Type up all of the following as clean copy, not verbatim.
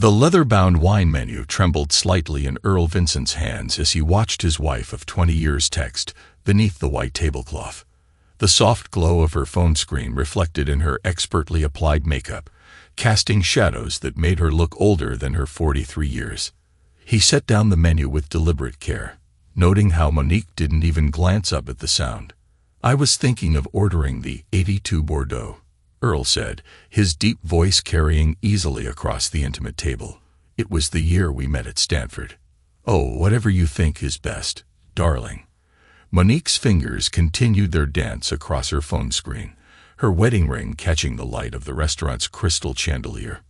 The leather-bound wine menu trembled slightly in Earl Vincent's hands as he watched his wife of 20 years text beneath the white tablecloth. The soft glow of her phone screen reflected in her expertly applied makeup, casting shadows that made her look older than her 43 years. He set down the menu with deliberate care, noting how Monique didn't even glance up at the sound. "I was thinking of ordering the 82 Bordeaux," Earl said, his deep voice carrying easily across the intimate table. "It was the year we met at Stanford." "Oh, whatever you think is best, darling." Monique's fingers continued their dance across her phone screen, her wedding ring catching the light of the restaurant's crystal chandelier.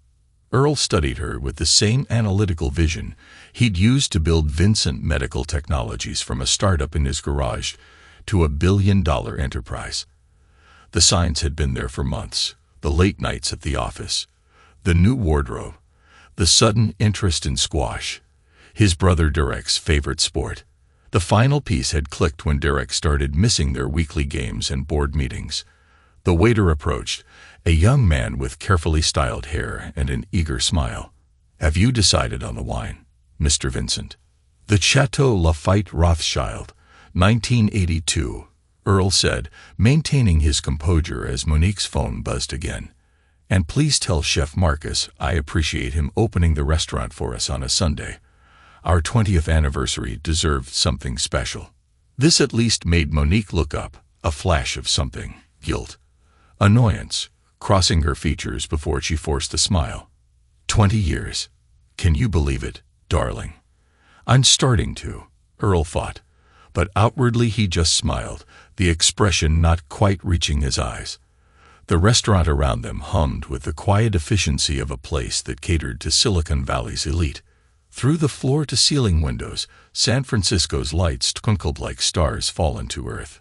Earl studied her with the same analytical vision he'd used to build Vincent Medical Technologies from a startup in his garage to a billion-dollar enterprise. The signs had been there for months: the late nights at the office, the new wardrobe, the sudden interest in squash, his brother Derek's favorite sport. The final piece had clicked when Derek started missing their weekly games and board meetings. The waiter approached, a young man with carefully styled hair and an eager smile. "Have you decided on the wine, Mr. Vincent?" "The Chateau Lafite Rothschild, 1982, Earl said, maintaining his composure as Monique's phone buzzed again. "And please tell Chef Marcus I appreciate him opening the restaurant for us on a Sunday. Our 20th anniversary deserved something special." This at least made Monique look up, a flash of something: guilt, annoyance, crossing her features before she forced a smile. 20 years. Can you believe it, darling?" "I'm starting to," Earl thought, but outwardly he just smiled, the expression not quite reaching his eyes. The restaurant around them hummed with the quiet efficiency of a place that catered to Silicon Valley's elite. Through the floor-to-ceiling windows, San Francisco's lights twinkled like stars fallen to earth.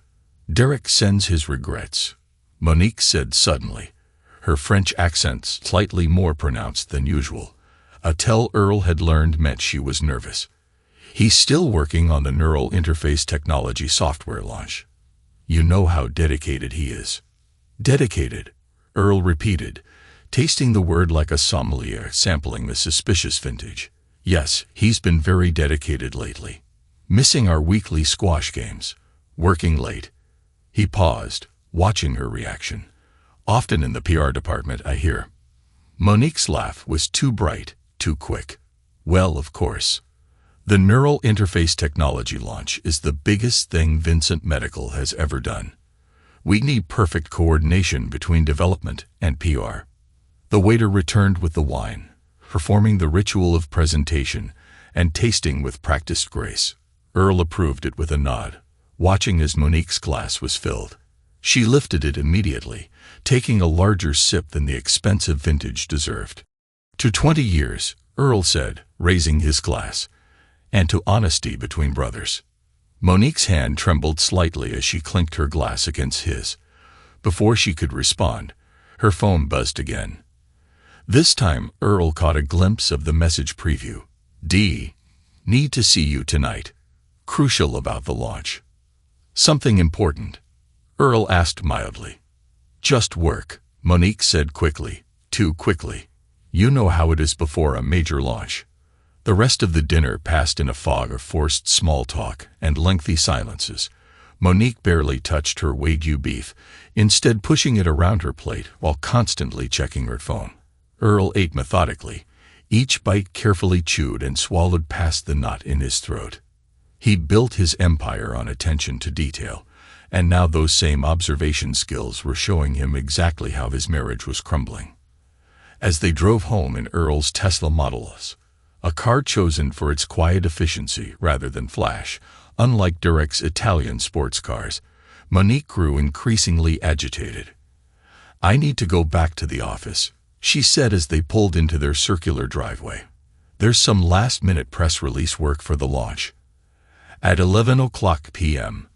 "Derek sends his regrets," Monique said suddenly, her French accent slightly more pronounced than usual. A tell Earl had learned meant she was nervous. "He's still working on the neural interface technology software launch. You know how dedicated he is." "Dedicated," Earl repeated, tasting the word like a sommelier sampling the suspicious vintage. "Yes, he's been very dedicated lately. Missing our weekly squash games. Working late." He paused, watching her reaction. "Often in the PR department, I hear." Monique's laugh was too bright, too quick. "Well, of course. The neural interface technology launch is the biggest thing Vincent Medical has ever done. We need perfect coordination between development and PR." The waiter returned with the wine, performing the ritual of presentation and tasting with practiced grace. Earl approved it with a nod, watching as Monique's glass was filled. She lifted it immediately, taking a larger sip than the expensive vintage deserved. "To 20 years," Earl said, raising his glass, "and to honesty between brothers." Monique's hand trembled slightly as she clinked her glass against his. Before she could respond, her phone buzzed again. This time, Earl caught a glimpse of the message preview. "D. Need to see you tonight. Crucial about the launch." "Something important?" Earl asked mildly. "Just work," Monique said quickly, too quickly. "You know how it is before a major launch." The rest of the dinner passed in a fog of forced small talk and lengthy silences. Monique barely touched her Wagyu beef, instead pushing it around her plate while constantly checking her phone. Earl ate methodically, each bite carefully chewed and swallowed past the knot in his throat. He'd built his empire on attention to detail, and now those same observation skills were showing him exactly how his marriage was crumbling. As they drove home in Earl's Tesla Model S, a car chosen for its quiet efficiency rather than flash, unlike Derek's Italian sports cars, Monique grew increasingly agitated. "I need to go back to the office," she said as they pulled into their circular driveway. "There's some last-minute press release work for the launch." At 11:00 p.m.,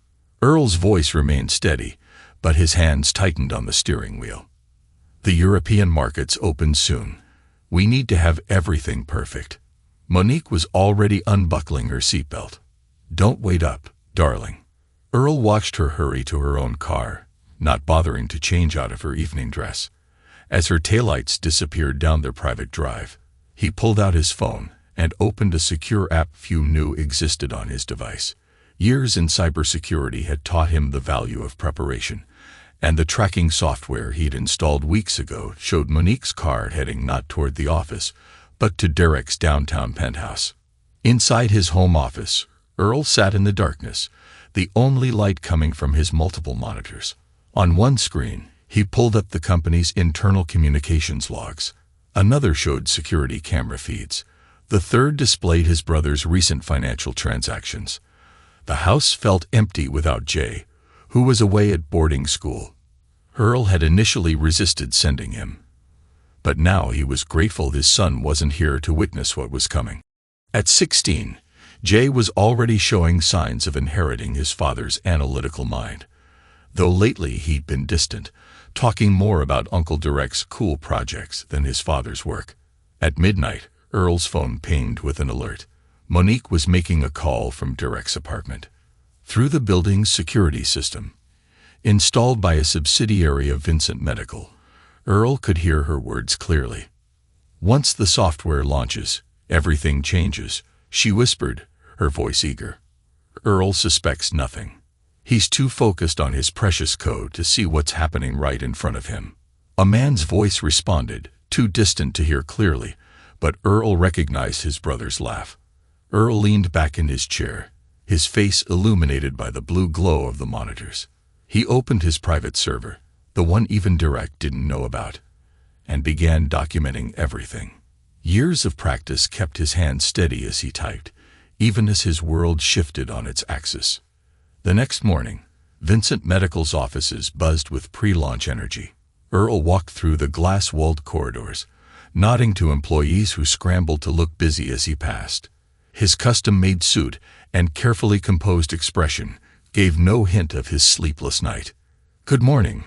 Earl's voice remained steady, but his hands tightened on the steering wheel. "The European markets open soon. We need to have everything perfect." Monique was already unbuckling her seatbelt. "Don't wait up, darling." Earl watched her hurry to her own car, not bothering to change out of her evening dress. As her taillights disappeared down their private drive, He pulled out his phone and opened a secure app few knew existed on his device. Years in cybersecurity had taught him the value of preparation, and the tracking software he'd installed weeks ago showed Monique's car heading not toward the office, but to Derek's downtown penthouse. Inside his home office, Earl sat in the darkness, the only light coming from his multiple monitors. On one screen, he pulled up the company's internal communications logs. Another showed security camera feeds. The third displayed his brother's recent financial transactions. The house felt empty without Jay, who was away at boarding school. Earl had initially resisted sending him, but now he was grateful his son wasn't here to witness what was coming. At 16, Jay was already showing signs of inheriting his father's analytical mind, though lately he'd been distant, talking more about Uncle Derek's cool projects than his father's work. At midnight, Earl's phone pinged with an alert. Monique was making a call from Derek's apartment. Through the building's security system, installed by a subsidiary of Vincent Medical, Earl could hear her words clearly. "Once the software launches, everything changes," she whispered, her voice eager. Earl suspects nothing. He's too focused on his precious code to see what's happening right in front of him. A man's voice responded, too distant to hear clearly, but Earl recognized his brother's laugh. Earl leaned back in his chair, his face illuminated by the blue glow of the monitors. He opened his private server, the one even Derek didn't know about, and began documenting everything. Years of practice kept his hand steady as he typed, even as his world shifted on its axis. The next morning, Vincent Medical's offices buzzed with pre-launch energy. Earl walked through the glass-walled corridors, nodding to employees who scrambled to look busy as he passed. His custom-made suit and carefully composed expression gave no hint of his sleepless night. "Good morning,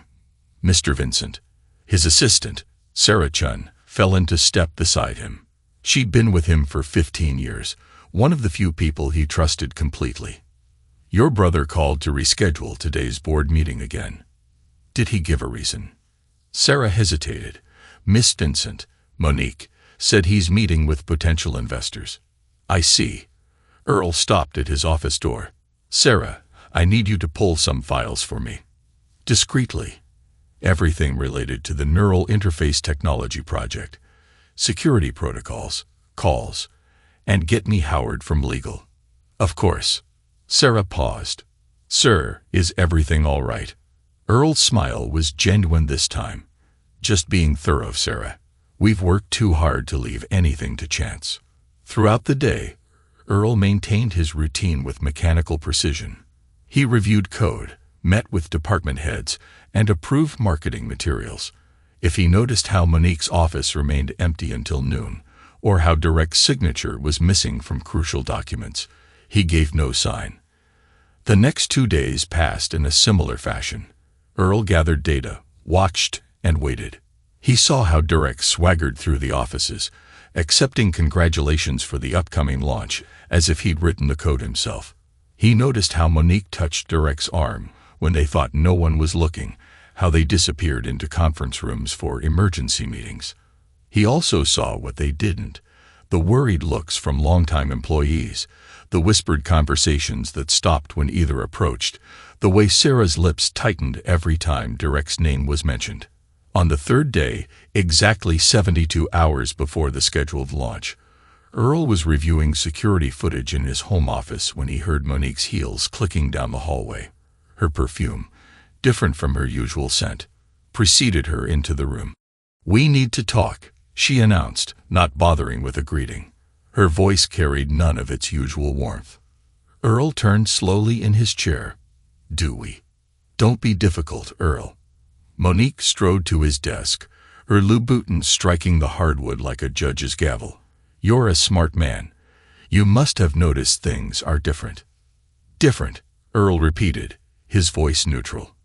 Mr. Vincent." His assistant, Sarah Chun, fell into step beside him. She'd been with him for 15 years, one of the few people he trusted completely. "Your brother called to reschedule today's board meeting again. Did he give a reason?" Sarah hesitated. "Miss Vincent, Monique, said he's meeting with potential investors." "I see." Earl stopped at his office door. "Sarah, I need you to pull some files for me. Discreetly. Everything related to the neural interface technology project, security protocols, calls, and get me Howard from legal." "Of course." Sarah paused. "Sir, is everything all right?" Earl's smile was genuine this time. "Just being thorough, Sarah. We've worked too hard to leave anything to chance." Throughout the day, Earl maintained his routine with mechanical precision. He reviewed code, met with department heads, and approved marketing materials. If he noticed how Monique's office remained empty until noon, or how Derek's signature was missing from crucial documents, he gave no sign. The next 2 days passed in a similar fashion. Earl gathered data, watched, and waited. He saw how Derek swaggered through the offices, accepting congratulations for the upcoming launch as if he'd written the code himself. He noticed how Monique touched Derek's arm when they thought no one was looking, how they disappeared into conference rooms for emergency meetings. He also saw what they didn't: the worried looks from longtime employees, the whispered conversations that stopped when either approached, the way Sarah's lips tightened every time Derek's name was mentioned. On the third day, exactly 72 hours before the scheduled launch, Earl was reviewing security footage in his home office when he heard Monique's heels clicking down the hallway. Her perfume, different from her usual scent, preceded her into the room. "We need to talk," she announced, not bothering with a greeting. Her voice carried none of its usual warmth. Earl turned slowly in his chair. "Do we?" "Don't be difficult, Earl." Monique strode to his desk, her Louboutin striking the hardwood like a judge's gavel. "You're a smart man. You must have noticed things are different." "Different," Earl repeated, his voice neutral.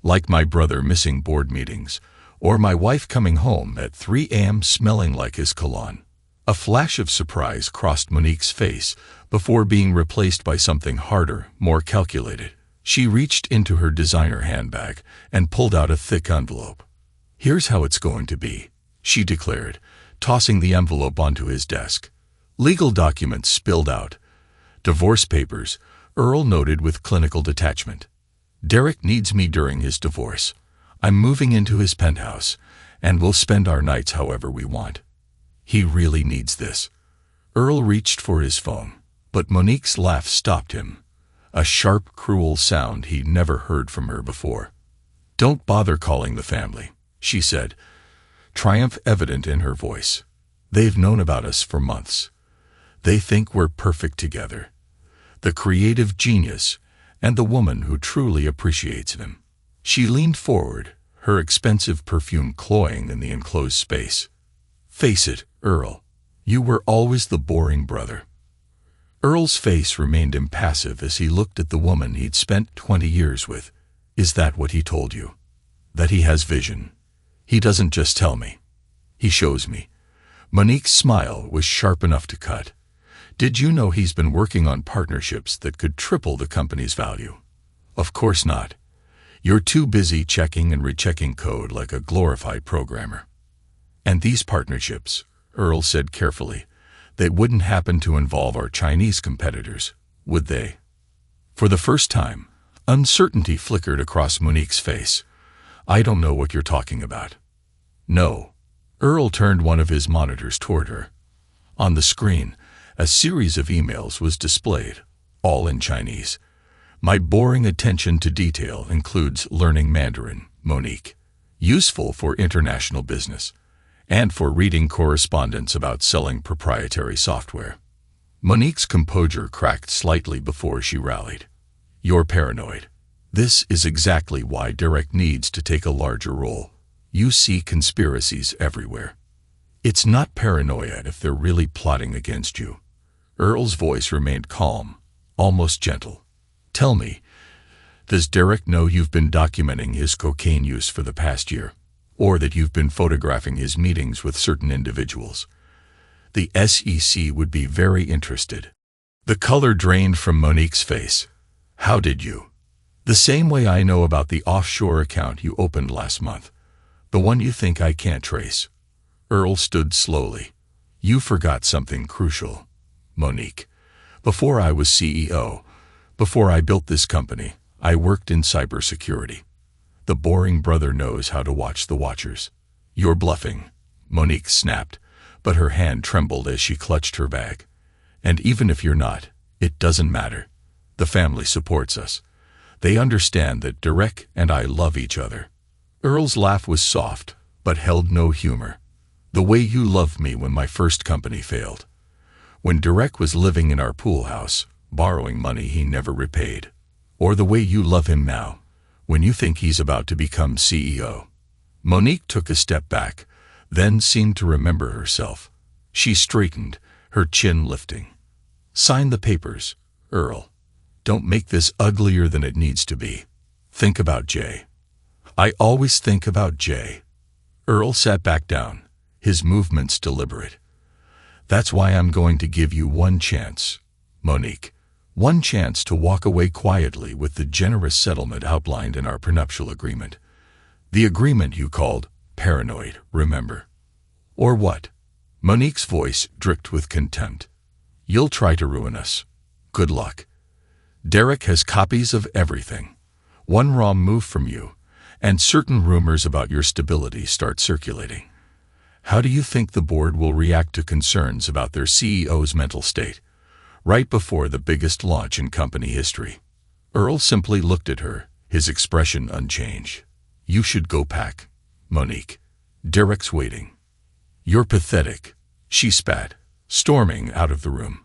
"Like my brother missing board meetings, or my wife coming home at 3 a.m. smelling like his cologne." A flash of surprise crossed Monique's face before being replaced by something harder, more calculated. She reached into her designer handbag and pulled out a thick envelope. "Here's how it's going to be," she declared, tossing the envelope onto his desk. Legal documents spilled out. Divorce papers, Earl noted with clinical detachment. Derek needs me during his divorce. I'm moving into his penthouse, and we'll spend our nights however we want. He really needs this. Earl reached for his phone, but Monique's laugh stopped him. A sharp, cruel sound he'd never heard from her before. "Don't bother calling the family," she said, triumph evident in her voice. "They've known about us for months. They think we're perfect together. The creative genius and the woman who truly appreciates him." She leaned forward, her expensive perfume cloying in the enclosed space. "Face it, Earl. You were always the boring brother." Earl's face remained impassive as he looked at the woman he'd spent 20 years with. "Is that what he told you? That he has vision? He doesn't just tell me. He shows me." Monique's smile was sharp enough to cut. "Did you know he's been working on partnerships that could triple the company's value?" "Of course not. You're too busy checking and rechecking code like a glorified programmer." "And these partnerships," Earl said carefully, "they wouldn't happen to involve our Chinese competitors, would they?" For the first time, uncertainty flickered across Monique's face. "I don't know what you're talking about." "No." Earl turned one of his monitors toward her. On the screen, a series of emails was displayed, all in Chinese. "My boring attention to detail includes learning Mandarin, Monique. Useful for international business, and for reading correspondence about selling proprietary software." Monique's composure cracked slightly before she rallied. "You're paranoid. This is exactly why Derek needs to take a larger role. You see conspiracies everywhere. It's not paranoia if they're really plotting against you." Earl's voice remained calm, almost gentle. "Tell me, does Derek know you've been documenting his cocaine use for the past year? Or that you've been photographing his meetings with certain individuals? The SEC would be very interested." The color drained from Monique's face. "How did you?" "The same way I know about the offshore account you opened last month. The one you think I can't trace." Earl stood slowly. "You forgot something crucial, Monique. Before I was CEO, before I built this company, I worked in cybersecurity. The boring brother knows how to watch the watchers." "You're bluffing," Monique snapped, but her hand trembled as she clutched her bag. "And even if you're not, it doesn't matter. The family supports us. They understand that Derek and I love each other." Earl's laugh was soft, but held no humor. "The way you loved me when my first company failed. When Derek was living in our pool house, borrowing money he never repaid. Or the way you love him now, when you think he's about to become CEO." Monique took a step back, then seemed to remember herself. She straightened, her chin lifting. "Sign the papers, Earl. Don't make this uglier than it needs to be. Think about Jay." "I always think about Jay." Earl sat back down, his movements deliberate. "That's why I'm going to give you one chance, Monique. One chance to walk away quietly with the generous settlement outlined in our prenuptial agreement. The agreement you called paranoid, remember?" "Or what?" Monique's voice dripped with contempt. "You'll try to ruin us. Good luck. Derek has copies of everything. One wrong move from you, and certain rumors about your stability start circulating. How do you think the board will react to concerns about their CEO's mental state, right before the biggest launch in company history?" Earl simply looked at her, his expression unchanged. "You should go pack, Monique. Derek's waiting." "You're pathetic," she spat, storming out of the room.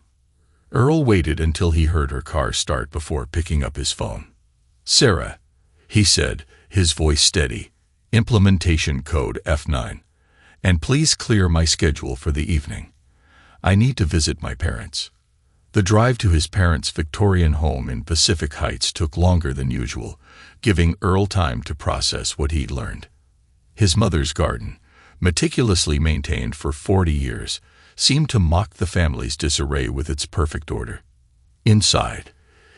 Earl waited until he heard her car start before picking up his phone. "Sarah," he said, his voice steady, "implementation code F9. And please clear my schedule for the evening. I need to visit my parents." The drive to his parents' Victorian home in Pacific Heights took longer than usual, giving Earl time to process what he'd learned. His mother's garden, meticulously maintained for 40 years, seemed to mock the family's disarray with its perfect order. Inside,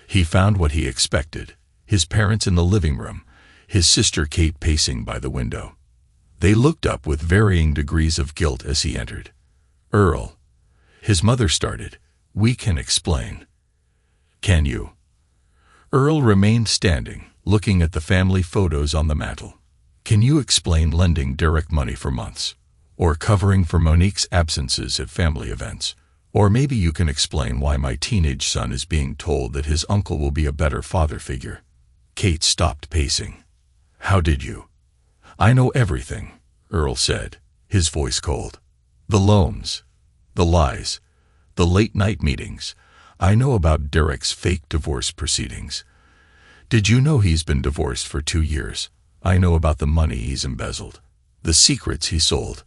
he found what he expected: his parents in the living room, his sister Kate pacing by the window. They looked up with varying degrees of guilt as he entered. "Earl," his mother started, "we can explain." "Can you?" Earl remained standing, looking at the family photos on the mantel. "Can you explain lending Derek money for months? Or covering for Monique's absences at family events? Or maybe you can explain why my teenage son is being told that his uncle will be a better father figure." Kate stopped pacing. "How did you?" "I know everything," Earl said, his voice cold. "The loans, the lies, the late-night meetings. I know about Derek's fake divorce proceedings. Did you know he's been divorced for 2 years? I know about the money he's embezzled, the secrets he sold.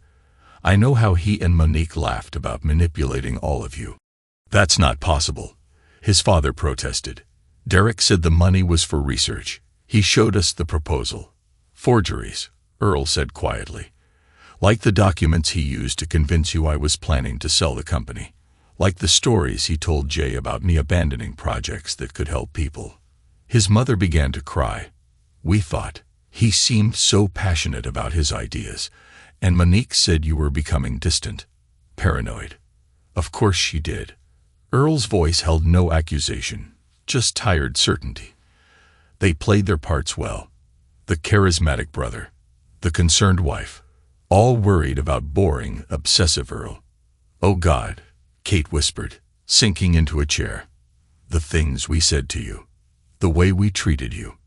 I know how he and Monique laughed about manipulating all of you." "That's not possible," his father protested. "Derek said the money was for research. He showed us the proposal." "Forgeries," Earl said quietly. "Like the documents he used to convince you I was planning to sell the company. Like the stories he told Jay about me abandoning projects that could help people." His mother began to cry. "We thought he seemed so passionate about his ideas, and Monique said you were becoming distant, paranoid." "Of course she did." Earl's voice held no accusation, just tired certainty. "They played their parts well. The charismatic brother, the concerned wife, all worried about boring, obsessive Earl." "Oh God," Kate whispered, sinking into a chair. "The things we said to you. The way we treated you."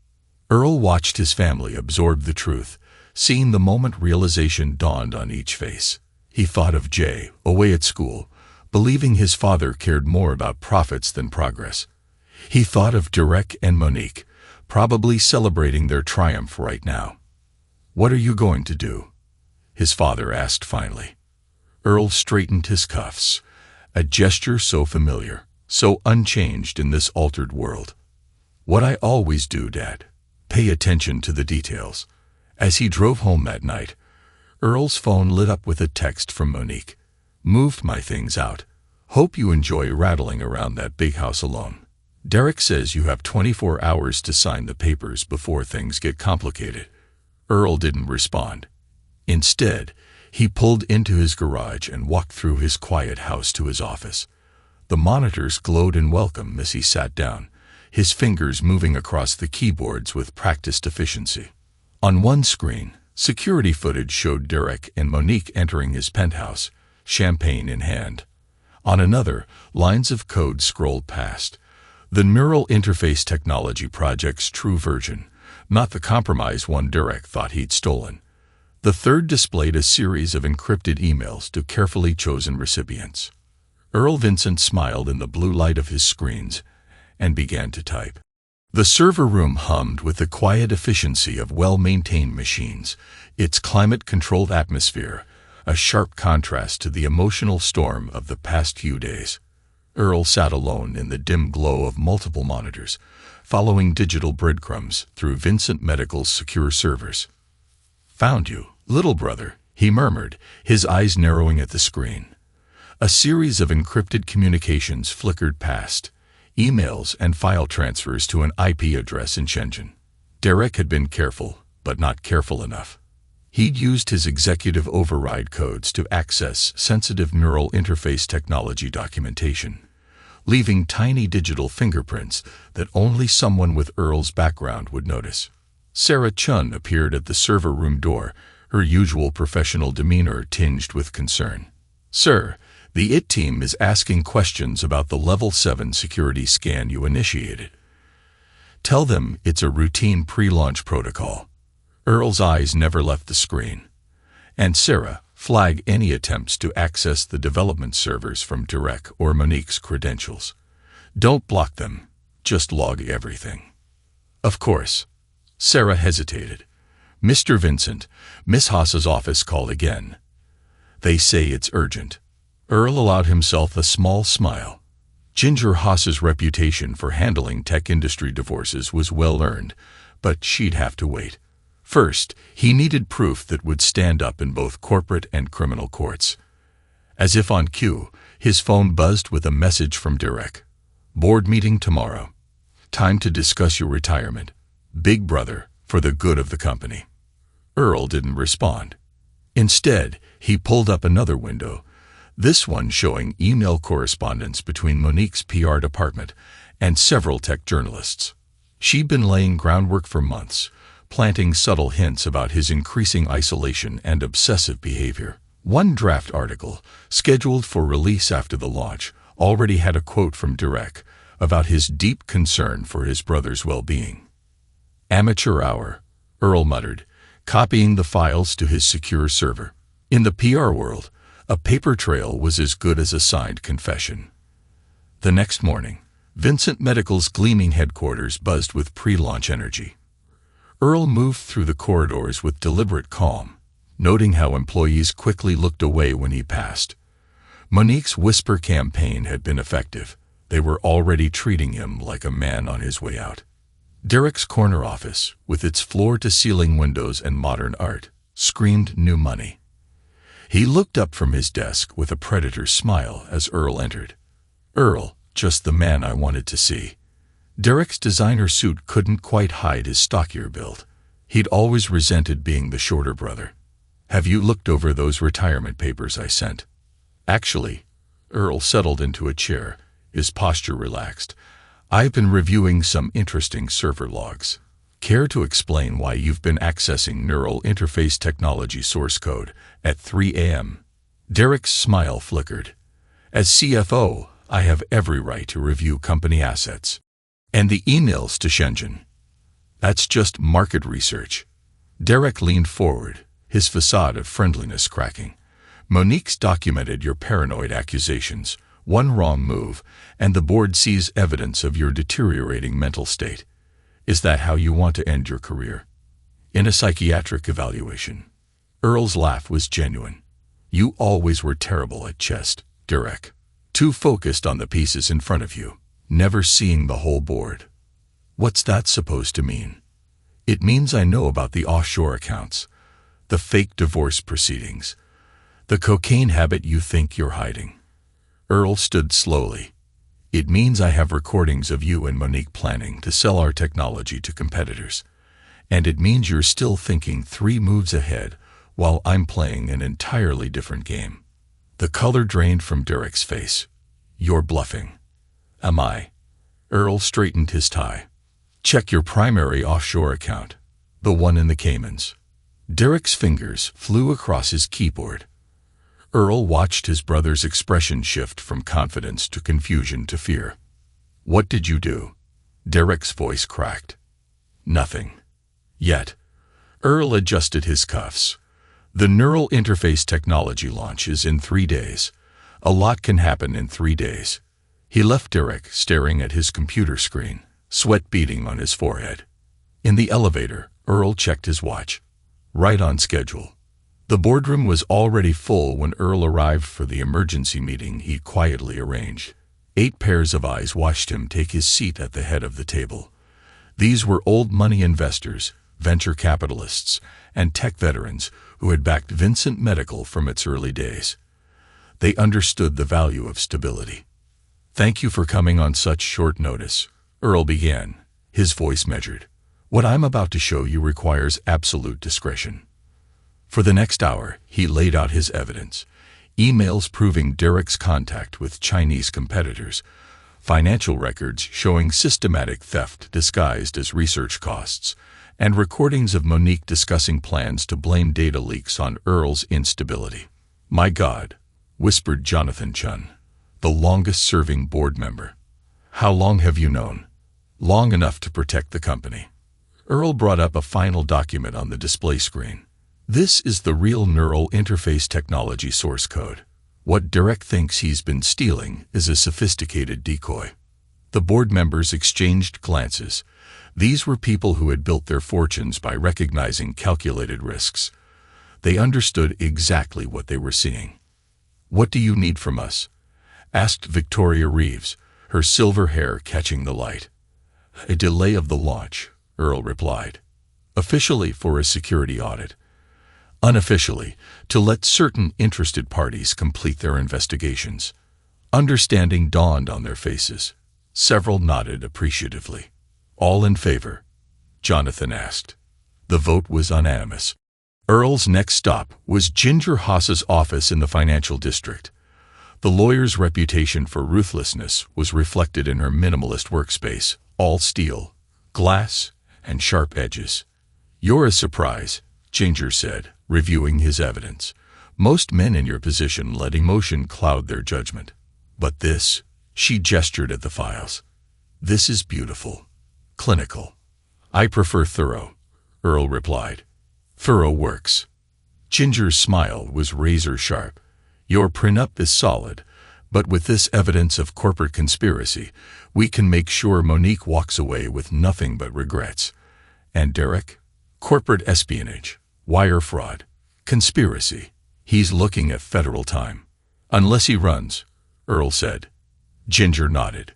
Earl watched his family absorb the truth, seeing the moment realization dawned on each face. He thought of Jay, away at school, believing his father cared more about profits than progress. He thought of Derek and Monique, probably celebrating their triumph right now. "What are you going to do?" his father asked finally. Earl straightened his cuffs, a gesture so familiar, so unchanged in this altered world. "What I always do, Dad. Pay attention to the details." As he drove home that night, Earl's phone lit up with a text from Monique. "Moved my things out. Hope you enjoy rattling around that big house alone. Derek says you have 24 hours to sign the papers before things get complicated." Earl didn't respond. Instead, he pulled into his garage and walked through his quiet house to his office. The monitors glowed in welcome as he sat down, his fingers moving across the keyboards with practiced efficiency. On one screen, security footage showed Derek and Monique entering his penthouse, champagne in hand. On another, lines of code scrolled past. The neural interface technology project's true version, not the compromised one Derek thought he'd stolen. The third displayed a series of encrypted emails to carefully chosen recipients. Earl Vincent smiled in the blue light of his screens and began to type. The server room hummed with the quiet efficiency of well-maintained machines, its climate-controlled atmosphere, a sharp contrast to the emotional storm of the past few days. Earl sat alone in the dim glow of multiple monitors, following digital breadcrumbs through Vincent Medical's secure servers. "Found you, little brother," he murmured, his eyes narrowing at the screen. A series of encrypted communications flickered past, emails and file transfers to an IP address in Shenzhen. Derek had been careful, but not careful enough. He'd used his executive override codes to access sensitive neural interface technology documentation, leaving tiny digital fingerprints that only someone with Earl's background would notice. Sarah Chun appeared at the server room door, her usual professional demeanor tinged with concern. "Sir, the IT team is asking questions about the Level 7 security scan you initiated. Tell them it's a routine pre-launch protocol." Earl's eyes never left the screen. "And Sarah, flag any attempts to access the development servers from Derek or Monique's credentials. Don't block them, just log everything." "Of course." Sarah hesitated. "Mr. Vincent, Miss Haas's office called again. They say it's urgent." Earl allowed himself a small smile. Ginger Haas's reputation for handling tech industry divorces was well earned, but she'd have to wait. First, he needed proof that would stand up in both corporate and criminal courts. As if on cue, his phone buzzed with a message from Derek. "Board meeting tomorrow. Time to discuss your retirement. Big brother, for the good of the company." Earl didn't respond. Instead, he pulled up another window, this one showing email correspondence between Monique's PR department and several tech journalists. She'd been laying groundwork for months, planting subtle hints about his increasing isolation and obsessive behavior. One draft article, scheduled for release after the launch, already had a quote from Derek about his deep concern for his brother's well-being. "Amateur hour," Earl muttered, copying the files to his secure server. In the PR world, a paper trail was as good as a signed confession. The next morning, Vincent Medical's gleaming headquarters buzzed with pre-launch energy. Earl moved through the corridors with deliberate calm, noting how employees quickly looked away when he passed. Monique's whisper campaign had been effective. They were already treating him like a man on his way out. Derek's corner office, with its floor-to-ceiling windows and modern art, screamed new money. He looked up from his desk with a predator's smile as Earl entered. "Earl, just the man I wanted to see." Derek's designer suit couldn't quite hide his stockier build. He'd always resented being the shorter brother. "Have you looked over those retirement papers I sent?" "Actually," Earl settled into a chair, his posture relaxed. "I've been reviewing some interesting server logs. Care to explain why you've been accessing neural interface technology source code at 3 a.m.? Derek's smile flickered. "As CFO, I have every right to review company assets. And the emails to Shenzhen. That's just market research." Derek leaned forward, his facade of friendliness cracking. "Monique's documented your paranoid accusations. One wrong move, and the board sees evidence of your deteriorating mental state. Is that how you want to end your career? In a psychiatric evaluation?" Earl's laugh was genuine. "You always were terrible at chess, Derek. Too focused on the pieces in front of you, never seeing the whole board." "What's that supposed to mean?" "It means I know about the offshore accounts, the fake divorce proceedings, the cocaine habit you think you're hiding." Earl stood slowly. "It means I have recordings of you and Monique planning to sell our technology to competitors. And it means you're still thinking 3 moves ahead while I'm playing an entirely different game." The color drained from Derek's face. "You're bluffing." "Am I?" Earl straightened his tie. "Check your primary offshore account, the one in the Caymans." Derek's fingers flew across his keyboard. Earl watched his brother's expression shift from confidence to confusion to fear. "What did you do?" Derek's voice cracked. "Nothing. Yet." Earl adjusted his cuffs. "The neural interface technology launch is in 3 days. A lot can happen in 3 days." He left Derek staring at his computer screen, sweat beading on his forehead. In the elevator, Earl checked his watch. Right on schedule. The boardroom was already full when Earl arrived for the emergency meeting he'd quietly arranged. 8 pairs of eyes watched him take his seat at the head of the table. These were old money investors, venture capitalists, and tech veterans who had backed Vincent Medical from its early days. They understood the value of stability. "Thank you for coming on such short notice," Earl began, his voice measured. "What I'm about to show you requires absolute discretion." For the next hour, he laid out his evidence. Emails proving Derek's contact with Chinese competitors, financial records showing systematic theft disguised as research costs, and recordings of Monique discussing plans to blame data leaks on Earl's instability. "My God," whispered Jonathan Chun, the longest-serving board member. "How long have you known?" "Long enough to protect the company." Earl brought up a final document on the display screen. "This is the real neural interface technology source code. What Derek thinks he's been stealing is a sophisticated decoy." The board members exchanged glances. These were people who had built their fortunes by recognizing calculated risks. They understood exactly what they were seeing. "What do you need from us?" asked Victoria Reeves, her silver hair catching the light. "A delay of the launch," Earl replied. "Officially for a security audit. Unofficially, to let certain interested parties complete their investigations." Understanding dawned on their faces. Several nodded appreciatively. "All in favor?" Jonathan asked. The vote was unanimous. Earl's next stop was Ginger Haas's office in the financial district. The lawyer's reputation for ruthlessness was reflected in her minimalist workspace, all steel, glass, and sharp edges. "You're a surprise," Ginger said, reviewing his evidence. "Most men in your position let emotion cloud their judgment. But this," she gestured at the files, "this is beautiful. Clinical." "I prefer thorough," Earl replied. "Thorough works." Ginger's smile was razor sharp. "Your prenup is solid, but with this evidence of corporate conspiracy, we can make sure Monique walks away with nothing but regrets. And Derek? Corporate espionage, wire fraud, conspiracy. He's looking at federal time. Unless he runs," Earl said. Ginger nodded.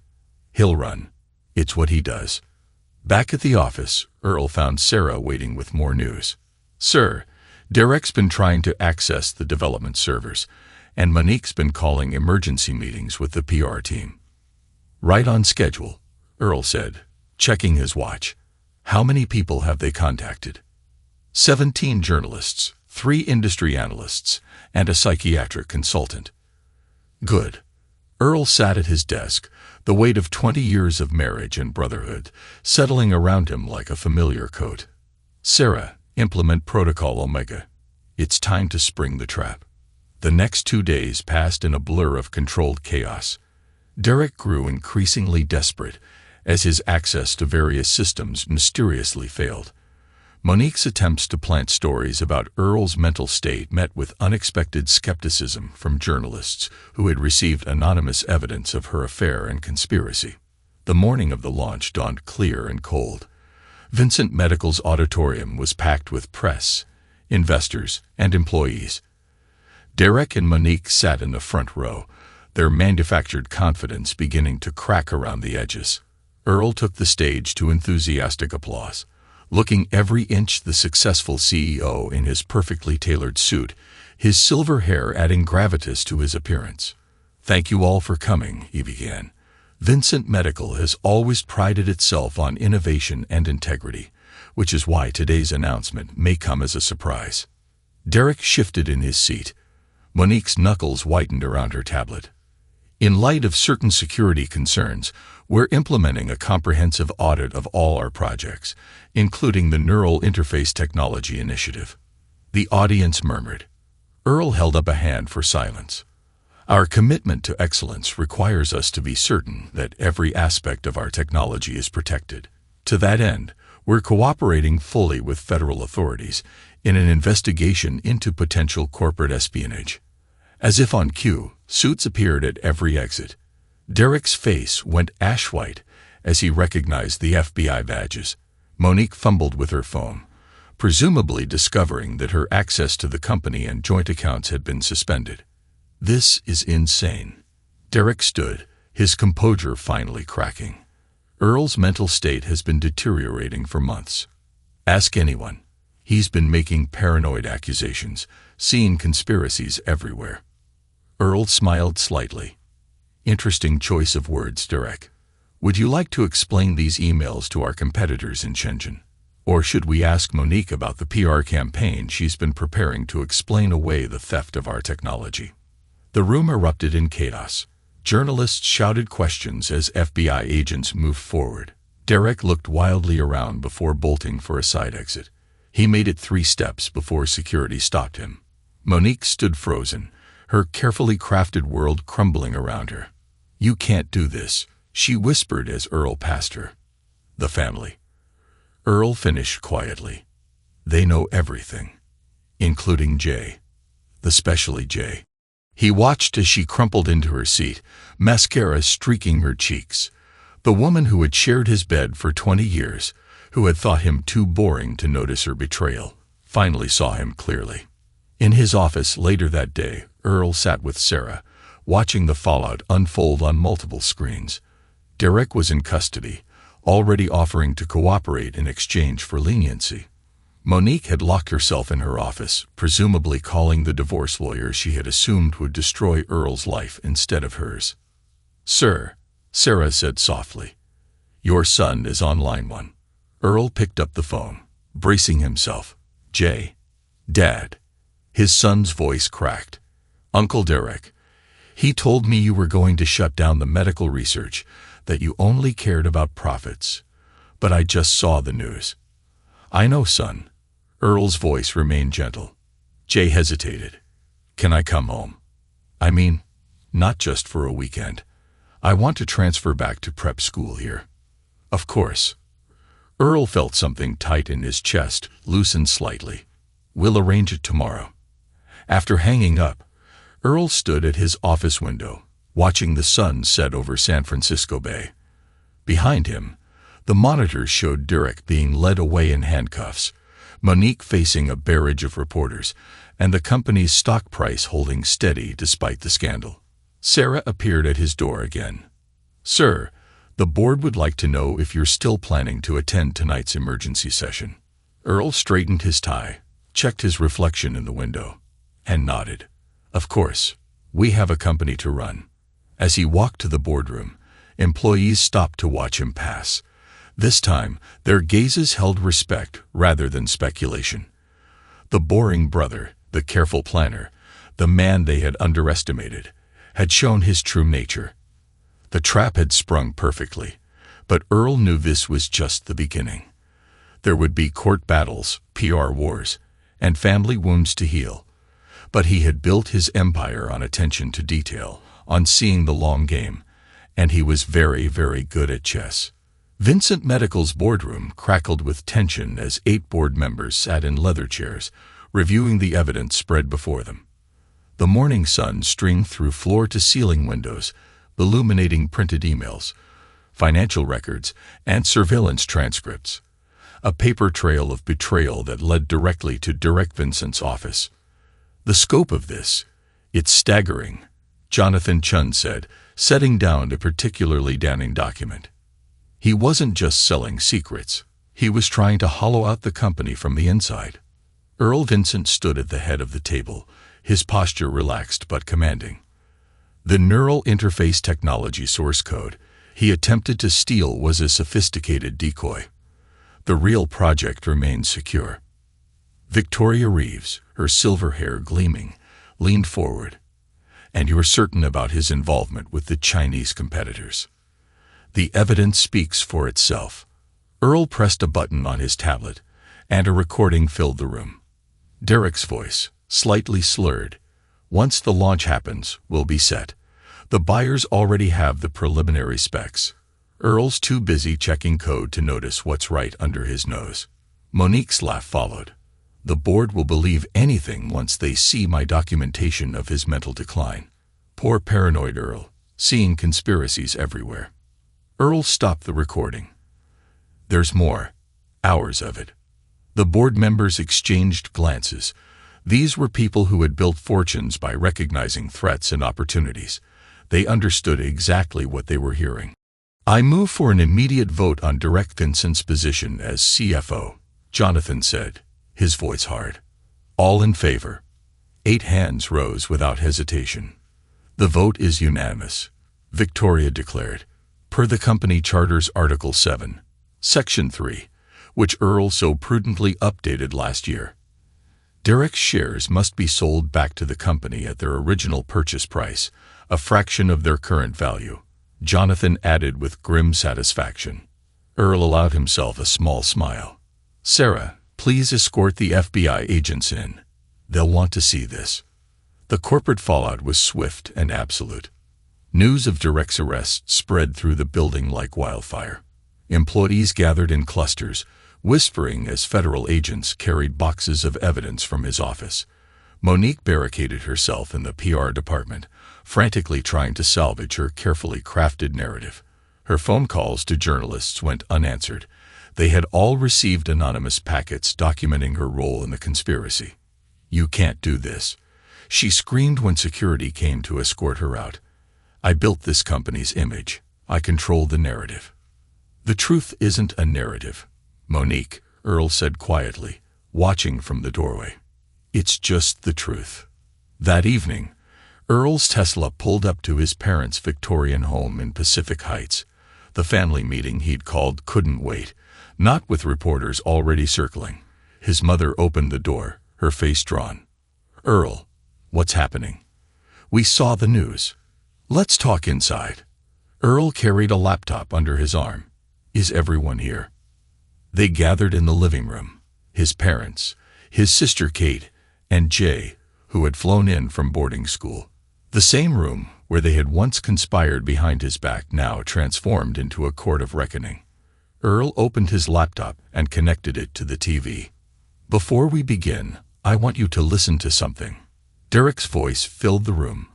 "He'll run. It's what he does." Back at the office, Earl found Sarah waiting with more news. "Sir, Derek's been trying to access the development servers, and Monique's been calling emergency meetings with the PR team." "Right on schedule," Earl said, checking his watch. "How many people have they contacted?" 17 journalists, 3 industry analysts, and a psychiatric consultant." "Good." Earl sat at his desk, the weight of 20 years of marriage and brotherhood settling around him like a familiar coat. "Sarah, implement Protocol Omega. It's time to spring the trap." The next 2 days passed in a blur of controlled chaos. Derek grew increasingly desperate as his access to various systems mysteriously failed. Monique's attempts to plant stories about Earl's mental state met with unexpected skepticism from journalists who had received anonymous evidence of her affair and conspiracy. The morning of the launch dawned clear and cold. Vincent Medical's auditorium was packed with press, investors, and employees. Derek and Monique sat in the front row, their manufactured confidence beginning to crack around the edges. Earl took the stage to enthusiastic applause. Looking every inch the successful CEO in his perfectly tailored suit, his silver hair adding gravitas to his appearance. "Thank you all for coming," he began. "Vincent Medical has always prided itself on innovation and integrity, which is why today's announcement may come as a surprise." Derek shifted in his seat. Monique's knuckles whitened around her tablet. "In light of certain security concerns, we're implementing a comprehensive audit of all our projects, including the Neural Interface Technology Initiative." The audience murmured. Earl held up a hand for silence. "Our commitment to excellence requires us to be certain that every aspect of our technology is protected. To that end, we're cooperating fully with federal authorities in an investigation into potential corporate espionage." As if on cue, suits appeared at every exit. Derek's face went ash-white as he recognized the FBI badges. Monique fumbled with her phone, presumably discovering that her access to the company and joint accounts had been suspended. "This is insane." Derek stood, his composure finally cracking. "Earl's mental state has been deteriorating for months. Ask anyone. He's been making paranoid accusations, seeing conspiracies everywhere." Earl smiled slightly. "Interesting choice of words, Derek. Would you like to explain these emails to our competitors in Shenzhen? Or should we ask Monique about the PR campaign she's been preparing to explain away the theft of our technology?" The room erupted in chaos. Journalists shouted questions as FBI agents moved forward. Derek looked wildly around before bolting for a side exit. He made it 3 steps before security stopped him. Monique stood frozen, her carefully crafted world crumbling around her. "You can't do this," she whispered as Earl passed her. "The family," Earl finished quietly. "They know everything, including Jay. Especially Jay." He watched as she crumpled into her seat, mascara streaking her cheeks. The woman who had shared his bed for 20 years, who had thought him too boring to notice her betrayal, finally saw him clearly. In his office later that day, Earl sat with Sarah, watching the fallout unfold on multiple screens. Derek was in custody, already offering to cooperate in exchange for leniency. Monique had locked herself in her office, presumably calling the divorce lawyer she had assumed would destroy Earl's life instead of hers. "Sir," Sarah said softly, "your son is on line 1. Earl picked up the phone, bracing himself. "Jay." Dad. His son's voice cracked. Uncle Derek. He told me you were going to shut down the medical research, that you only cared about profits. But I just saw the news. I know, son. Earl's voice remained gentle. Jay hesitated. Can I come home? I mean, not just for a weekend. I want to transfer back to prep school here. Of course. Earl felt something tight in his chest, loosened slightly. We'll arrange it tomorrow. After hanging up, Earl stood at his office window, watching the sun set over San Francisco Bay. Behind him, the monitors showed Derek being led away in handcuffs, Monique facing a barrage of reporters, and the company's stock price holding steady despite the scandal. Sarah appeared at his door again. Sir, the board would like to know if you're still planning to attend tonight's emergency session. Earl straightened his tie, checked his reflection in the window, and nodded. Of course, we have a company to run. As he walked to the boardroom, employees stopped to watch him pass. This time, their gazes held respect rather than speculation. The boring brother, the careful planner, the man they had underestimated, had shown his true nature. The trap had sprung perfectly, but Earl knew this was just the beginning. There would be court battles, PR wars, and family wounds to heal. But he had built his empire on attention to detail, on seeing the long game, and he was very, very good at chess. Vincent Medical's boardroom crackled with tension as 8 board members sat in leather chairs, reviewing the evidence spread before them. The morning sun streamed through floor-to-ceiling windows, illuminating printed emails, financial records, and surveillance transcripts. A paper trail of betrayal that led directly to Derek Vincent's office. The scope of this, it's staggering, Jonathan Chun said, setting down a particularly damning document. He wasn't just selling secrets. He was trying to hollow out the company from the inside. Earl Vincent stood at the head of the table, his posture relaxed but commanding. The neural interface technology source code he attempted to steal was a sophisticated decoy. The real project remained secure. Victoria Reeves, her silver hair gleaming, leaned forward. And you're certain about his involvement with the Chinese competitors? The evidence speaks for itself. Earl pressed a button on his tablet, and a recording filled the room. Derek's voice, slightly slurred. Once the launch happens, we'll be set. The buyers already have the preliminary specs. Earl's too busy checking code to notice what's right under his nose. Monique's laugh followed. The board will believe anything once they see my documentation of his mental decline. Poor paranoid Earl, seeing conspiracies everywhere. Earl stopped the recording. There's more. Hours of it. The board members exchanged glances. These were people who had built fortunes by recognizing threats and opportunities. They understood exactly what they were hearing. I move for an immediate vote on Derek Vincent's position as CFO, Jonathan said, his voice hard. All in favor. 8 hands rose without hesitation. The vote is unanimous, Victoria declared, per the company charter's Article 7, Section 3, which Earl so prudently updated last year. Derek's shares must be sold back to the company at their original purchase price, a fraction of their current value, Jonathan added with grim satisfaction. Earl allowed himself a small smile. Sarah, please escort the FBI agents in. They'll want to see this. The corporate fallout was swift and absolute. News of Derek's arrest spread through the building like wildfire. Employees gathered in clusters, whispering as federal agents carried boxes of evidence from his office. Monique barricaded herself in the PR department, frantically trying to salvage her carefully crafted narrative. Her phone calls to journalists went unanswered. They had all received anonymous packets documenting her role in the conspiracy. You can't do this, she screamed when security came to escort her out. I built this company's image. I control the narrative. The truth isn't a narrative, Monique, Earl said quietly, watching from the doorway. It's just the truth. That evening, Earl's Tesla pulled up to his parents' Victorian home in Pacific Heights. The family meeting he'd called couldn't wait, not with reporters already circling. His mother opened the door, her face drawn. "Earl, what's happening?" "We saw the news. Let's talk inside." Earl carried a laptop under his arm. "Is everyone here?" They gathered in the living room. His parents, his sister Kate, and Jay, who had flown in from boarding school. The same room where they had once conspired behind his back now transformed into a court of reckoning. Earl opened his laptop and connected it to the TV. "Before we begin, I want you to listen to something." Derek's voice filled the room.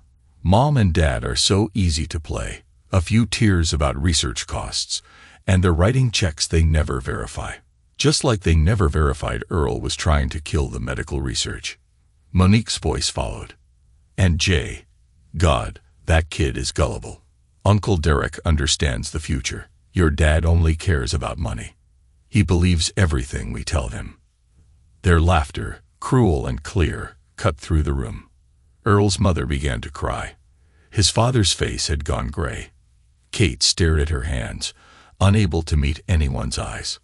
"Mom and Dad are so easy to play. A few tears about research costs, and they're writing checks they never verify. Just like they never verified Earl was trying to kill the medical research." Monique's voice followed. "And Jay, God, that kid is gullible. Uncle Derek understands the future. Your dad only cares about money. He believes everything we tell him." Their laughter, cruel and clear, cut through the room. Earl's mother began to cry. His father's face had gone gray. Kate stared at her hands, unable to meet anyone's eyes.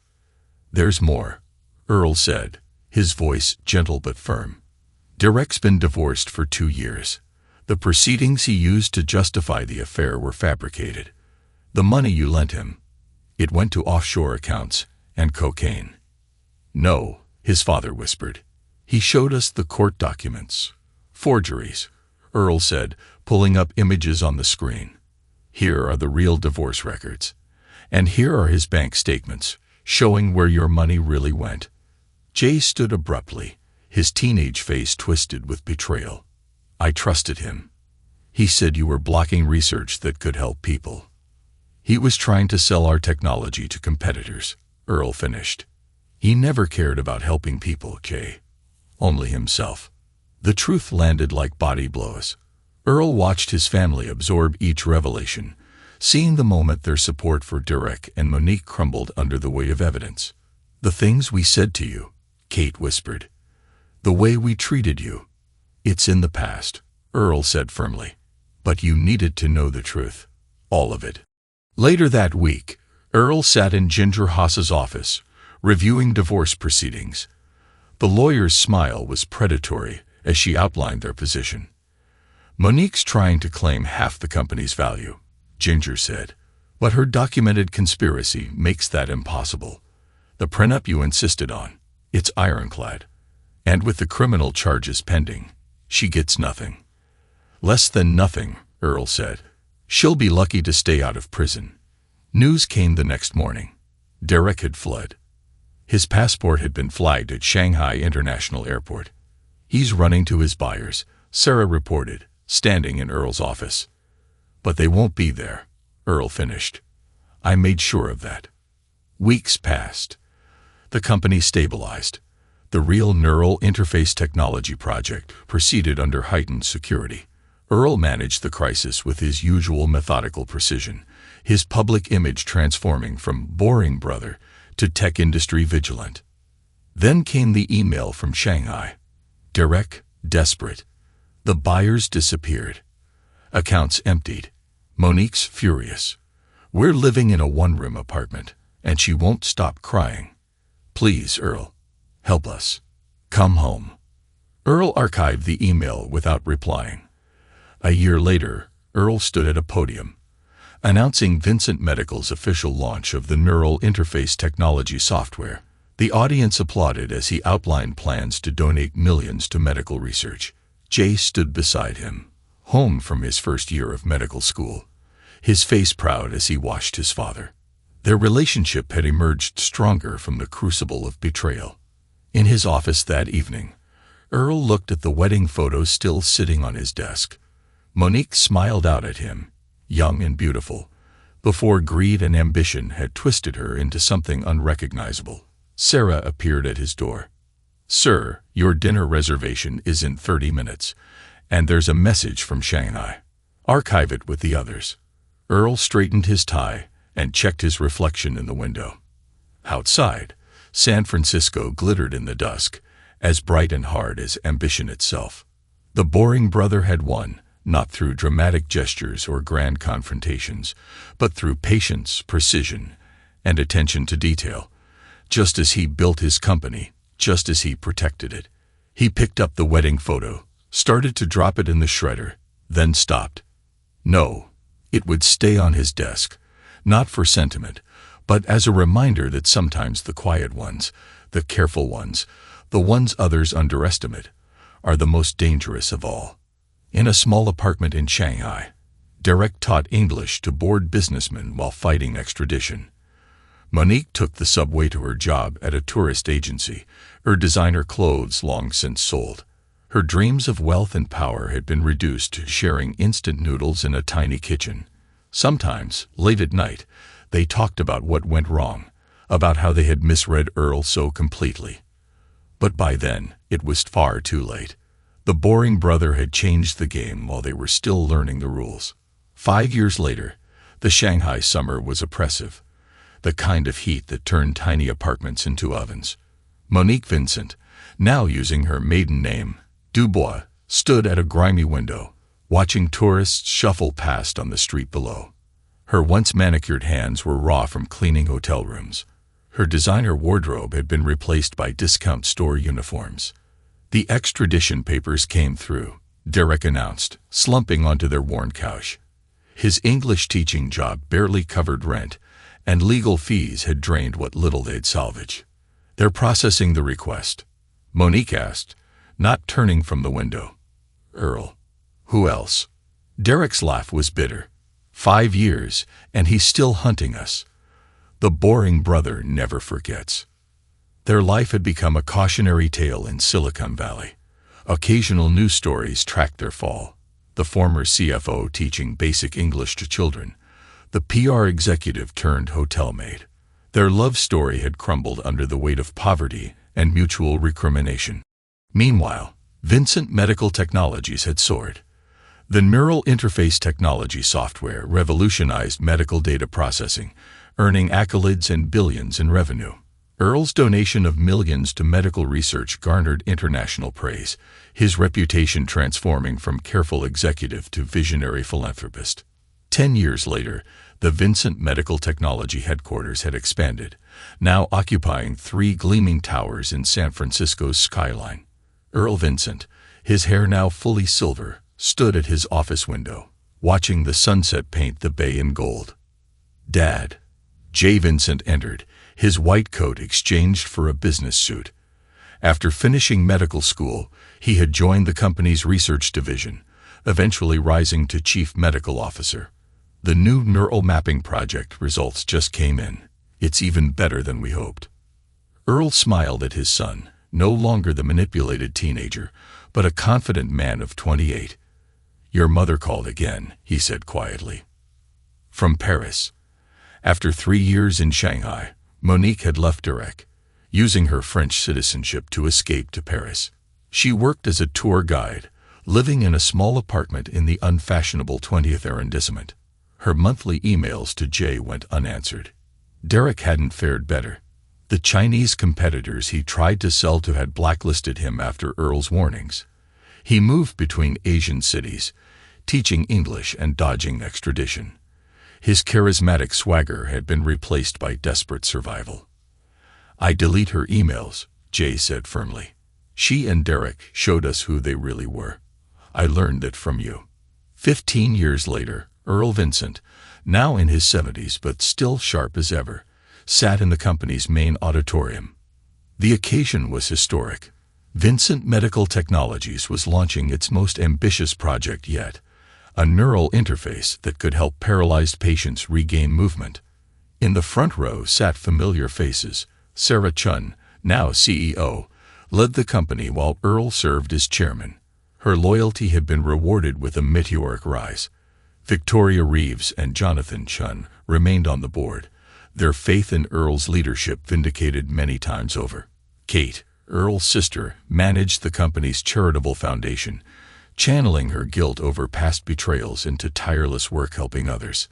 "There's more," Earl said, his voice gentle but firm. "Derek's been divorced for 2 years. The proceedings he used to justify the affair were fabricated. The money you lent him, it went to offshore accounts and cocaine." "No," his father whispered. "He showed us the court documents." "Forgeries," Earl said, pulling up images on the screen. "Here are the real divorce records. And here are his bank statements, showing where your money really went." Jay stood abruptly, his teenage face twisted with betrayal. "I trusted him. He said you were blocking research that could help people." "He was trying to sell our technology to competitors," Earl finished. "He never cared about helping people, Jay. Only himself." The truth landed like body blows. Earl watched his family absorb each revelation, seeing the moment their support for Derek and Monique crumbled under the weight of evidence. "The things we said to you," Kate whispered. "The way we treated you. It's in the past," Earl said firmly. "But you needed to know the truth. All of it." Later that week, Earl sat in Ginger Haas's office, reviewing divorce proceedings. The lawyer's smile was predatory as she outlined their position. "Monique's trying to claim half the company's value," Ginger said, "but her documented conspiracy makes that impossible. The prenup you insisted on, it's ironclad. And with the criminal charges pending, she gets nothing." "Less than nothing," Earl said. "She'll be lucky to stay out of prison." News came the next morning. Derek had fled. His passport had been flagged at Shanghai International Airport. "He's running to his buyers," Sarah reported, standing in Earl's office. "But they won't be there," Earl finished. "I made sure of that." Weeks passed. The company stabilized. The real neural interface technology project proceeded under heightened security. Earl managed the crisis with his usual methodical precision, his public image transforming from boring brother to tech industry vigilant. Then came the email from Shanghai. Derek, desperate. The buyers disappeared. Accounts emptied. Monique's furious. "We're living in a one-room apartment, and she won't stop crying. Please, Earl, help us. Come home." Earl archived the email without replying. A year later, Earl stood at a podium, announcing Vincent Medical's official launch of the neural interface technology software. The audience applauded as he outlined plans to donate millions to medical research. Jay stood beside him, home from his first year of medical school, his face proud as he watched his father. Their relationship had emerged stronger from the crucible of betrayal. In his office that evening, Earl looked at the wedding photos still sitting on his desk. Monique smiled out at him, young and beautiful, before greed and ambition had twisted her into something unrecognizable. Sarah appeared at his door. "Sir, your dinner reservation is in 30 minutes, and there's a message from Shanghai. Archive it with the others." Earl straightened his tie and checked his reflection in the window. Outside, San Francisco glittered in the dusk, as bright and hard as ambition itself. The boring brother had won, not through dramatic gestures or grand confrontations, but through patience, precision, and attention to detail. Just as he built his company, just as he protected it, He picked up the wedding photo, started to drop it in the shredder, then stopped. No, it would stay on his desk, not for sentiment, but as a reminder that sometimes the quiet ones, the careful ones, the ones others underestimate, are the most dangerous of all. In a small apartment in Shanghai, Derek taught English to bored businessmen while fighting extradition. Monique took the subway to her job at a tourist agency, her designer clothes long since sold. Her dreams of wealth and power had been reduced to sharing instant noodles in a tiny kitchen. Sometimes, late at night, they talked about what went wrong, about how they had misread Earl so completely. But by then, it was far too late. The boring brother had changed the game while they were still learning the rules. 5 years later, the Shanghai summer was oppressive, the kind of heat that turned tiny apartments into ovens. Monique Vincent, now using her maiden name, Dubois, stood at a grimy window, watching tourists shuffle past on the street below. Her once manicured hands were raw from cleaning hotel rooms. Her designer wardrobe had been replaced by discount store uniforms. The extradition papers came through, Derek announced, slumping onto their worn couch. His English teaching job barely covered rent, and legal fees had drained what little they'd salvage. "They're processing the request," Monique asked, not turning from the window. "Earl. Who else?" Derek's laugh was bitter. 5 years, and he's still hunting us. The boring brother never forgets. Their life had become a cautionary tale in Silicon Valley. Occasional news stories tracked their fall. The former CFO teaching basic English to children, the PR executive turned hotel maid. Their love story had crumbled under the weight of poverty and mutual recrimination. Meanwhile, Vincent Medical Technologies had soared. The neural interface technology software revolutionized medical data processing, earning accolades and billions in revenue. Earl's donation of millions to medical research garnered international praise, his reputation transforming from careful executive to visionary philanthropist. 10 years later, the Vincent Medical Technology headquarters had expanded, now occupying 3 gleaming towers in San Francisco's skyline. Earl Vincent, his hair now fully silver, stood at his office window, watching the sunset paint the bay in gold. "Dad." Jay Vincent entered, his white coat exchanged for a business suit. After finishing medical school, he had joined the company's research division, eventually rising to chief medical officer. "The new neural mapping project results just came in. It's even better than we hoped." Earl smiled at his son, no longer the manipulated teenager, but a confident man of 28. "Your mother called again," he said quietly. From Paris. After 3 years in Shanghai, Monique had left Derek, using her French citizenship to escape to Paris. She worked as a tour guide, living in a small apartment in the unfashionable 20th arrondissement. Her monthly emails to Jay went unanswered. Derek hadn't fared better. The Chinese competitors he tried to sell to had blacklisted him after Earl's warnings. He moved between Asian cities, teaching English and dodging extradition. His charismatic swagger had been replaced by desperate survival. "I delete her emails," Jay said firmly. "She and Derek showed us who they really were. I learned that from you." 15 years later, Earl Vincent, now in his 70s but still sharp as ever, sat in the company's main auditorium. The occasion was historic. Vincent Medical Technologies was launching its most ambitious project yet, a neural interface that could help paralyzed patients regain movement. In the front row sat familiar faces. Sarah Chun, now CEO, led the company while Earl served as chairman. Her loyalty had been rewarded with a meteoric rise. Victoria Reeves and Jonathan Chun remained on the board, their faith in Earl's leadership vindicated many times over. Kate, Earl's sister, managed the company's charitable foundation, channeling her guilt over past betrayals into tireless work helping others.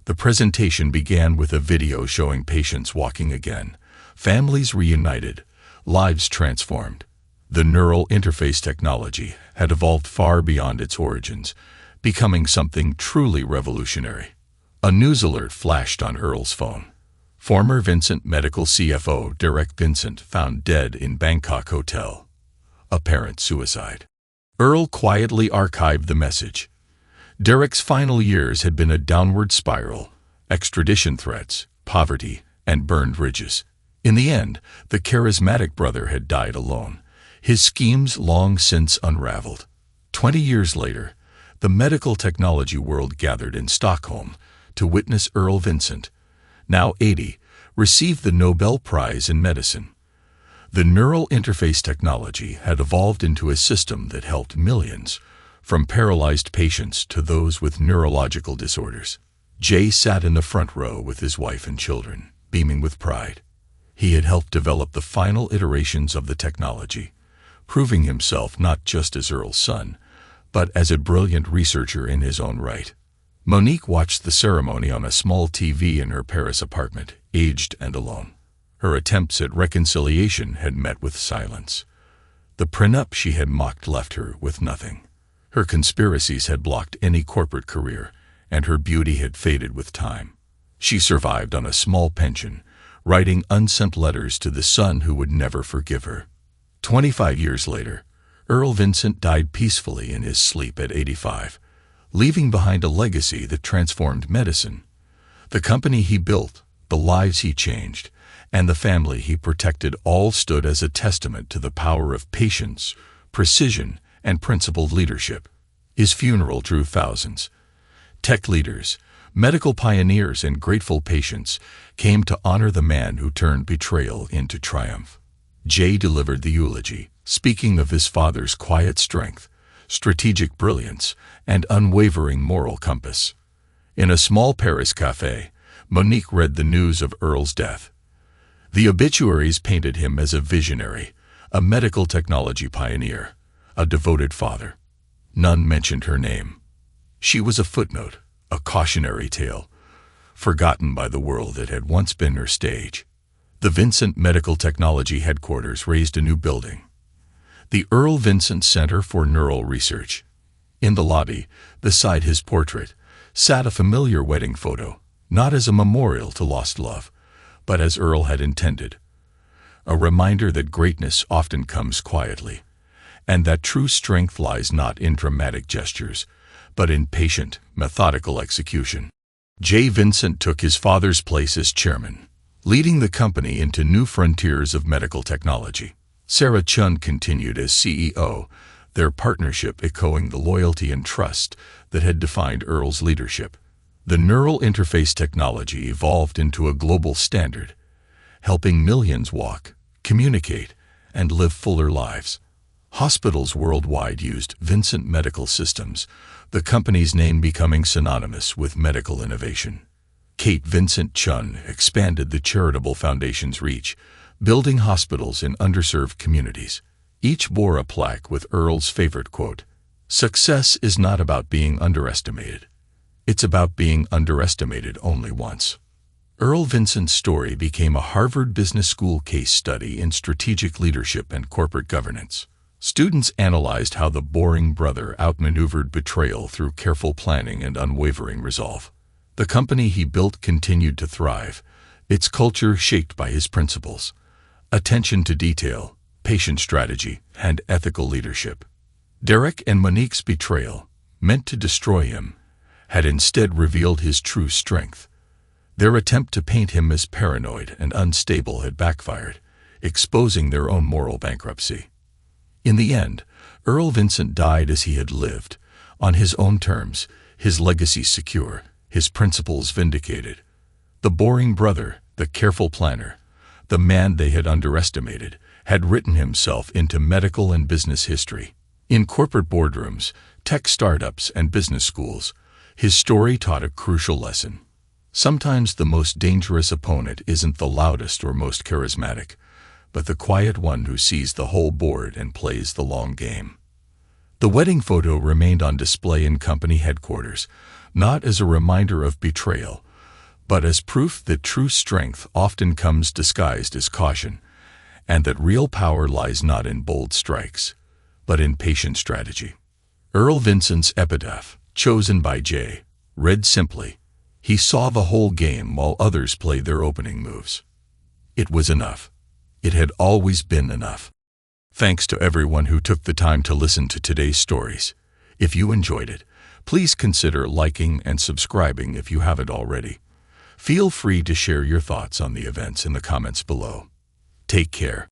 The presentation began with a video showing patients walking again, families reunited, lives transformed. The neural interface technology had evolved far beyond its origins, becoming something truly revolutionary. A news alert flashed on Earl's phone. Former Vincent Medical CFO Derek Vincent found dead in Bangkok hotel. apparent suicide. Earl quietly archived the message. Derek's final years had been a downward spiral: extradition threats, poverty, and burned bridges. In the end, the charismatic brother had died alone, his schemes long since unraveled. 20 years later, the medical technology world gathered in Stockholm to witness Earl Vincent, now 80, receive the Nobel Prize in Medicine. The neural interface technology had evolved into a system that helped millions, from paralyzed patients to those with neurological disorders. Jay sat in the front row with his wife and children, beaming with pride. He had helped develop the final iterations of the technology, proving himself not just as Earl's son, but as a brilliant researcher in his own right. Monique watched the ceremony on a small TV in her Paris apartment, aged and alone. Her attempts at reconciliation had met with silence. The prenup she had mocked left her with nothing. Her conspiracies had blocked any corporate career, and her beauty had faded with time. She survived on a small pension, writing unsent letters to the son who would never forgive her. 25 years later, Earl Vincent died peacefully in his sleep at 85, leaving behind a legacy that transformed medicine. The company he built, the lives he changed, and the family he protected all stood as a testament to the power of patience, precision, and principled leadership. His funeral drew thousands. Tech leaders, medical pioneers, and grateful patients came to honor the man who turned betrayal into triumph. Jay delivered the eulogy, speaking of his father's quiet strength, strategic brilliance, and unwavering moral compass. In a small Paris café, Monique read the news of Earl's death. The obituaries painted him as a visionary, a medical technology pioneer, a devoted father. None mentioned her name. She was a footnote, a cautionary tale, forgotten by the world that had once been her stage. The Vincent Medical Technology headquarters raised a new building, the Earl Vincent Center for Neural Research. In the lobby, beside his portrait, sat a familiar wedding photo, not as a memorial to lost love, but as Earl had intended. A reminder that greatness often comes quietly, and that true strength lies not in dramatic gestures, but in patient, methodical execution. Jay Vincent took his father's place as chairman, leading the company into new frontiers of medical technology. Sarah Chun continued as CEO, their partnership echoing the loyalty and trust that had defined Earl's leadership. The neural interface technology evolved into a global standard, helping millions walk, communicate, and live fuller lives. Hospitals worldwide used Vincent Medical Systems, the company's name becoming synonymous with medical innovation. Kate Vincent Chun expanded the charitable foundation's reach, building hospitals in underserved communities. Each bore a plaque with Earl's favorite quote: "Success is not about being underestimated. It's about being underestimated only once." Earl Vincent's story became a Harvard Business School case study in strategic leadership and corporate governance. Students analyzed how the boring brother outmaneuvered betrayal through careful planning and unwavering resolve. The company he built continued to thrive, its culture shaped by his principles: attention to detail, patient strategy, and ethical leadership. Derek and Monique's betrayal, meant to destroy him, had instead revealed his true strength. Their attempt to paint him as paranoid and unstable had backfired, exposing their own moral bankruptcy. In the end, Earl Vincent died as he had lived, on his own terms, his legacy secure, his principles vindicated. The boring brother, the careful planner, the man they had underestimated, had written himself into medical and business history. In corporate boardrooms, tech startups, and business schools, his story taught a crucial lesson. Sometimes the most dangerous opponent isn't the loudest or most charismatic, but the quiet one who sees the whole board and plays the long game. The wedding photo remained on display in company headquarters, not as a reminder of betrayal, but as proof that true strength often comes disguised as caution, and that real power lies not in bold strikes, but in patient strategy. Earl Vincent's epitaph, chosen by Jay, read simply, "He saw the whole game while others played their opening moves." It was enough. It had always been enough. Thanks to everyone who took the time to listen to today's stories. If you enjoyed it, please consider liking and subscribing if you haven't already. Feel free to share your thoughts on the events in the comments below. Take care.